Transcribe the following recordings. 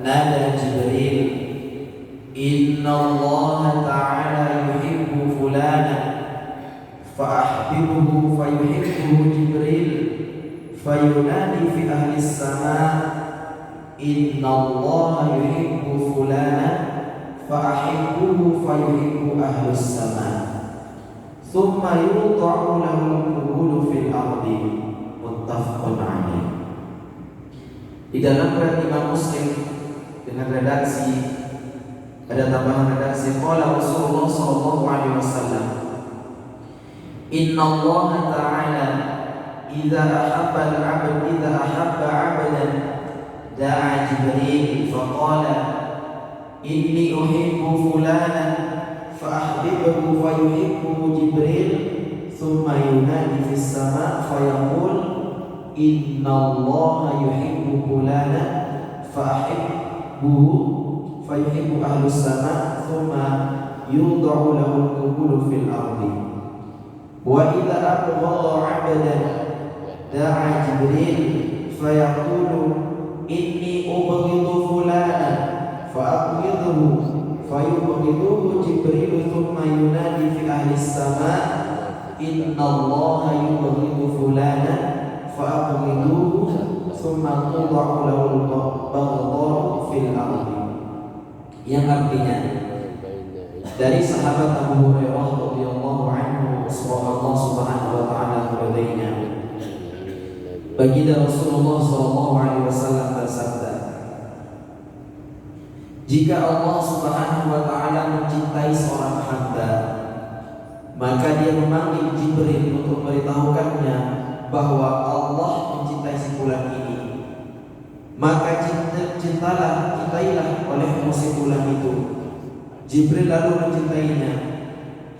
nada Jibril, inna Allah ta'ala yuhibbu fulana fa'ahbibuhu fayuhibbuhu Jibril fayunadi fi ahli as-sama' inna Allah yuhibbu fulana fa'ahibbuhu fayuhibbu ahli as-sama' thumma yudha'u lahu al-qubulu fil ardi. Muttafaqun alaih. Di dalam riwayat Imam Muslim dengan redaksi, ada tambahan redaksi, qala Rasulullah sallallahu alaihi wasallam, inna Allah ta'ala idza ahabba al-'abd idza ahabba 'abdan da'a Jibril faqala inni uhibbu fulanan fa'ahbibhu fayuhibbuhu Jibril thumma yunadi fis sama' fayaqul inna Allah yuhibbu fulana fa'ahibbuhu fayuhibbu ahlus sama' thumma yudha'u lahu al-qubulu fil ardi. Wa idza abghadha 'abdan da'a Jibril fayaqulu inni ubghidu fulana fa'abghidhu fayubghiduhu Jibril thumma yunadi fi ahli as-sama' inna Allah yubghidu fulana fa'abghidhuhu thumma tudha'u lahu al-baghdha'u fil ardi. Yang artinya dari sahabat Abu Hurairah radhiyallahu anhu, semoga Allah Subhanahu wa taala meridainya, baginda Rasulullah sallallahu alaihi wasallam bersabda, jika Allah Subhanahu wa taala mencintai seorang hamba, maka dia memanggil Jibril untuk memberitahukannya bahwa Allah mencintai si fulan ini. Maka cintailah oleh si fulan itu. Jibril lalu mencintainya.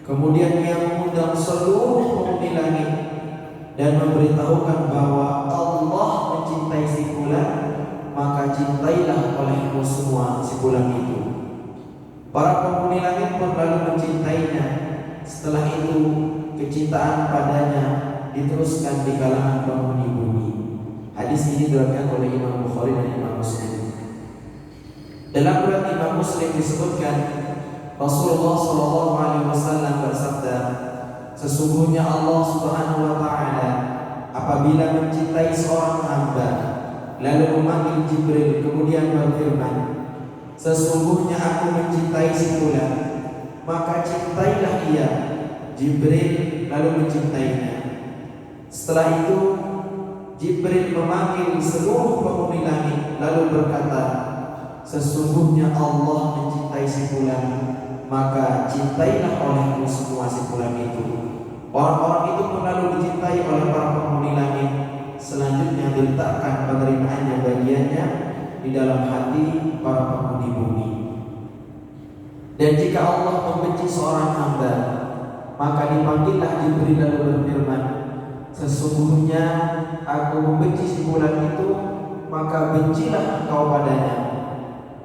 Kemudian dia mengundang seluruh penghuni langit dan memberitahukan bahwa Allah mencintai si fulan, maka cintailah olehmu semua si fulan itu. Para penghuni langit pun lalu mencintainya. Setelah itu kecintaan padanya diteruskan di kalangan penghuni bumi. Hadis ini diriwayatkan oleh Imam Bukhari dan Imam Muslim. Dalam riwayat Imam Muslim disebutkan Rasulullah sallallahu alaihi wasallam bersabda, sesungguhnya Allah Subhanahu wa taala apabila mencintai seorang hamba lalu memanggil Jibril kemudian berfirman, sesungguhnya aku mencintai si fulan, maka cintailah ia. Jibril lalu mencintainya. Setelah itu Jibril memanggil seluruh penghuni langit lalu berkata, sesungguhnya Allah mencintai si fulan, maka cintailah olehmu semua si fulan itu. Orang-orang itu pun lalu dicintai oleh para penghuni langit. Selanjutnya diletakkan penerimaannya bagiannya di dalam hati para penghuni bumi. Dan jika Allah membenci seorang hamba, maka dipanggillah Jibril lalu berfirman, sesungguhnya aku membenci si fulan itu, maka bencilah engkau padanya.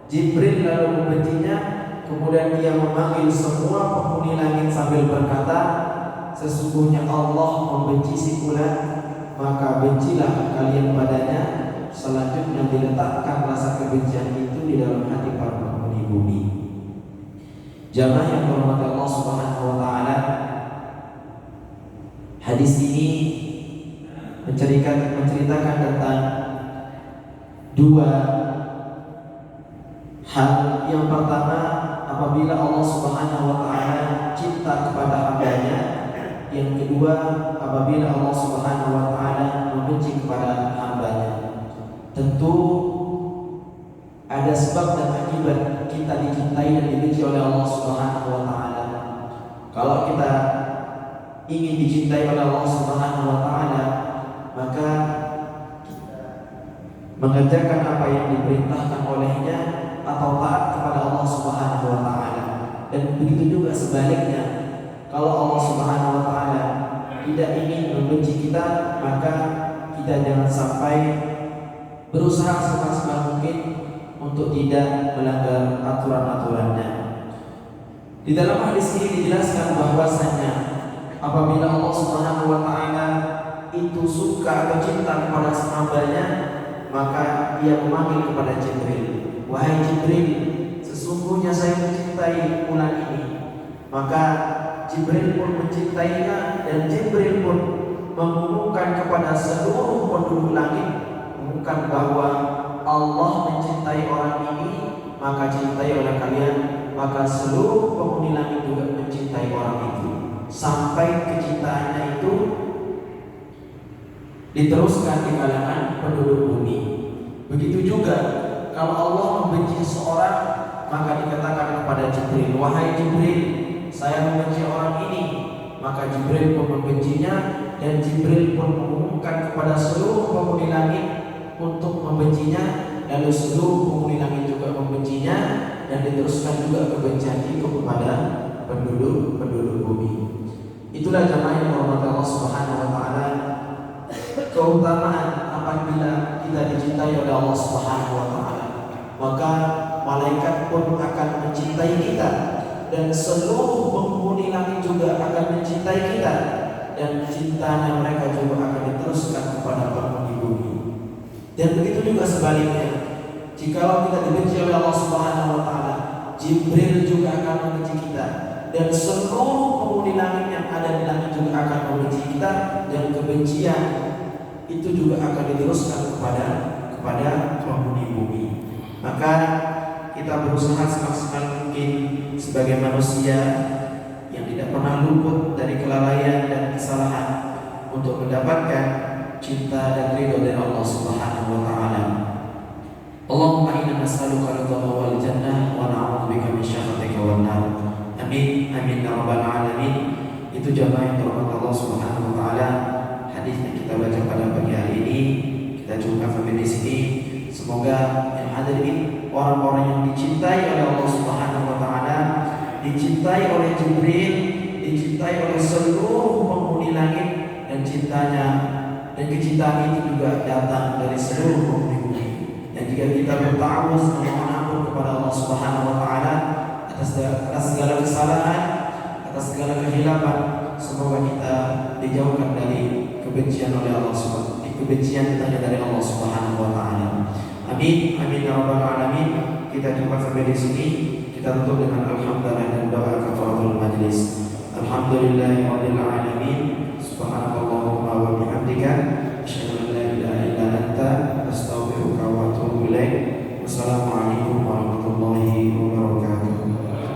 Jibril lalu membencinya. Kemudian dia memanggil semua penghuni langit sambil berkata, sesungguhnya Allah membenci si fulan, maka bencilah kalian padanya. Selanjutnya diletakkan rasa kebencian itu di dalam hati para penghuni bumi. Jamaah yang dirahmati Allah Subhanahu wa taala, hadis ini menceritakan tentang dua hal. Yang pertama, apabila Allah Subhanahu wa taala cinta kepada hambanya. Yang kedua, apabila Allah Subhanahu wa taala membenci kepada hambanya. Tentu ada sebab dan akibat kita dicintai dan dibenci oleh Allah Subhanahu wa taala. Kalau kita ingin dicintai oleh Allah Subhanahu wa taala, maka kita mengerjakan apa yang diperintahkan olehnya atau taat kepada Allah Subhanahu wa taala. Dan begitu juga sebaliknya, kalau Allah Subhanahu wa taala tidak ingin membenci kita, maka kita jangan sampai berusaha semaksimal mungkin untuk tidak melanggar aturan-aturannya. Di dalam hadis ini dijelaskan bahwasanya apabila Allah Subhanahu wa taala itu suka atau cinta kepada hambanya, maka dia memanggil kepada Jibril. wahai Jibril, sesungguhnya saya mencintai bulan ini. Maka Jibril pun mencintainya, dan Jibril pun mengumumkan kepada seluruh penduduk langit, mengumumkan bahwa Allah mencintai orang ini, maka cintai oleh kalian. Maka seluruh penghuni langit juga mencintai orang itu, sampai kecintaannya itu diteruskan di kalangan penduduk bumi. Begitu juga kalau Allah membenci seseorang, maka dikatakan kepada Jibril, wahai Jibril, saya membenci orang ini. Maka Jibril pun membencinya, dan Jibril pun mengumumkan kepada seluruh penghuni langit untuk membencinya, lalu seluruh penghuni langit juga membencinya, dan diteruskan juga kebencian itu kepada penduduk bumi. Itulah jamaah yang dirahmati Allah Subhanahu wa taala, keutamaan apabila kita dicintai oleh Allah Subhanahu wa taala. Maka malaikat pun akan mencintai kita, dan seluruh penghuni langit juga akan mencintai kita, dan cintanya mereka juga akan diteruskan kepada penghuni bumi. Dan begitu juga sebaliknya, jikalau kita dibenci oleh Allah Subhanahu wa taala, Jibril juga akan membenci kita, dan seluruh penghuni langit yang ada di langit juga akan membenci kita, dan kebencian itu juga akan diteruskan kepada penghuni bumi. Maka kita berusaha semaksimal mungkin sebagai manusia yang tidak pernah luput dari kelalaian dan kesalahan untuk mendapatkan cinta dan ridho dari Allah Subhanahu wa taala. Allahumma inna nas'aluka ridha wal jannah wa na'udzubika min syakhatika wan nar. Amin amin ya rabbal alamin. Itu jamaah yang dirahmati Allah Subhanahu wa taala. Hadis yang kita baca pada pagi hari ini kita cukupkan sampai di sini. Semoga yang hadir ini orang-orang yang dicintai oleh Allah Subhanahu wa taala, dicintai oleh Jibril, dicintai oleh seluruh penghuni langit, dan cintanya dan kecintaan itu juga datang dari seluruh penghuni bumi. Dan jika kita bertawuz memohon ampun kepada Allah Subhanahu wa taala atas segala kesalahan, atas segala kehilafan, semoga kita dijauhkan dari kebencian oleh Allah Subhanahu wa taala, kebencian kita dari Allah Subhanahu wa taala. Amin amin ya rabbal alamin. Kita jumpa sampai di sini. Kita tutup dengan alhamdulillah dan doa kafaratul majlis. Alhamdulillahirabbil alamin. Subhanakallahumma wa bihamdika